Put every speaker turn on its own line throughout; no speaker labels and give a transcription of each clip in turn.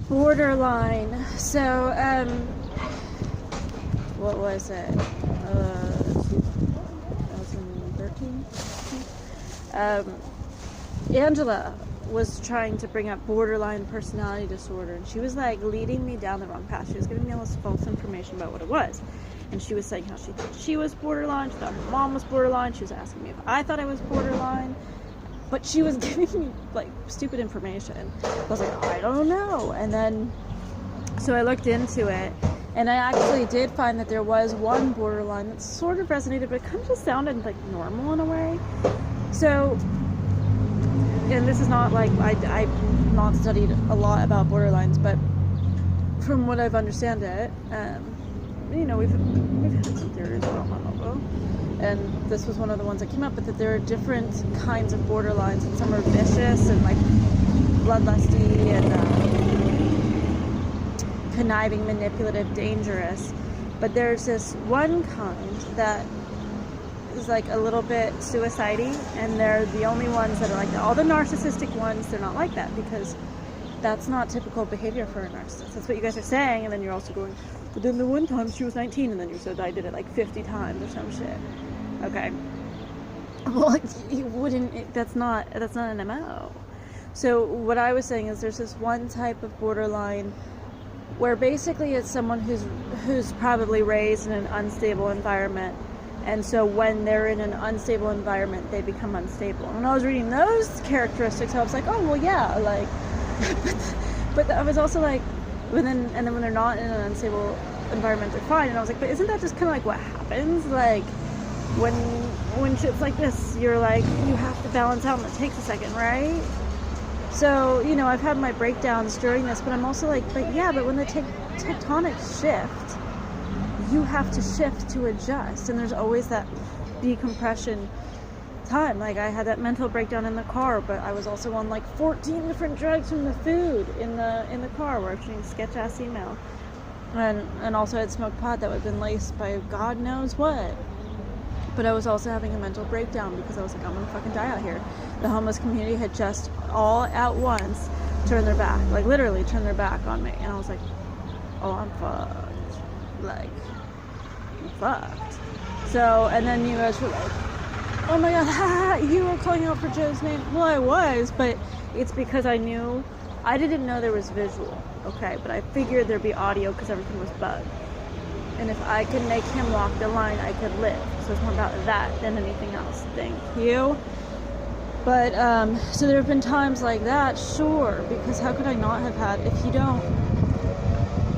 Borderline. So, what was it? 2013? Angela was trying to bring up borderline personality disorder, and she was like leading me down the wrong path. She was giving me all this false information about what it was. And she was saying how she thought she was borderline, she thought her mom was borderline, she was asking me if I thought I was borderline. But she was giving me like stupid information. I was like, I don't know. And then, so I looked into it, and I actually did find that there was one borderline that sort of resonated, but it kind of just sounded like normal in a way. So, and this is not like, I've not studied a lot about borderlines, but from what I've understand it, you know, we've had some theories about my logo. And this was one of the ones that came up, but that there are different kinds of borderlines, and some are vicious and like bloodlusty and conniving, manipulative, dangerous. But there's this one kind that is like a little bit suicidal, and they're the only ones that are like that. All the narcissistic ones, they're not like that, because that's not typical behavior for a narcissist. That's what you guys are saying, and then you're also going, but then the one time she was 19, and then you said I did it like 50 times or some shit. Okay. Well, you wouldn't. That's not an MO. So what I was saying is, there's this one type of borderline where basically it's someone who's probably raised in an unstable environment, and so when they're in an unstable environment, they become unstable. And when I was reading those characteristics, I was like, oh well, yeah, like. but I was also like, and then when they're not in an unstable environment, they're fine. And I was like, but isn't that just kind of like what happens? Like, when shit's like this, you're like, you have to balance out, and it takes a second, right? So, you know, I've had my breakdowns during this, but I'm also like, but when the tectonics shift, you have to shift to adjust, and there's always that decompression time. Like, I had that mental breakdown in the car, but I was also on like 14 different drugs from the food in the car, where I was reading sketch-ass email, and also I had smoked pot that had been laced by God knows what. But I was also having a mental breakdown because I was like, I'm gonna fucking die out here. The homeless community had just all at once turned their back, like literally turned their back on me, and I was like, oh, I'm fucked. Like, I'm fucked. So, and then you guys were like, oh my god, you were calling out for Joe's name. Well, I was, but it's because I didn't know there was visual, okay? But I figured there'd be audio because everything was bugged. And if I could make him walk the line, I could live. So it's more about that than anything else. Thank you. But, so there have been times like that, sure, because how could I not have had, if you don't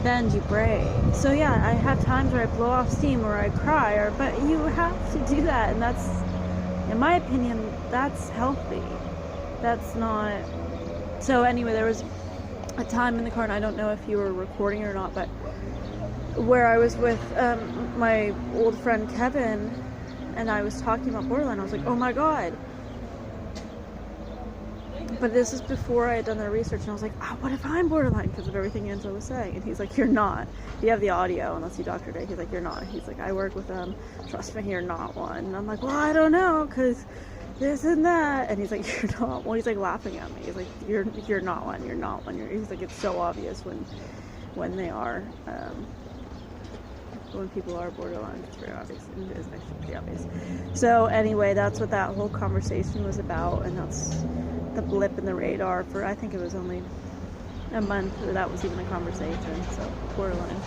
bend, you break. So yeah, I have times where I blow off steam or I cry, but you have to do that, and that's, in my opinion, that's healthy. That's not. So anyway, there was a time in the car, and I don't know if you were recording or not, but where I was with my old friend Kevin, and I was talking about borderline. I was like, oh my god. But this is before I had done the research, and I was like, oh, what if I'm borderline? Because of everything Angela was saying. And he's like, you're not. You have the audio, unless you Dr. Day. He's like, you're not. He's like, I work with them. Trust me, you're not one. And I'm like, well, I don't know, because this and that. And he's like, you're not one. He's like laughing at me. He's like, you're not one. You're not one. He's like, it's so obvious when they are. When people are borderline, it's very obvious. It is actually pretty obvious. So anyway, that's what that whole conversation was about, and that's the blip in the radar for, I think it was only a month that was even a conversation. So borderline.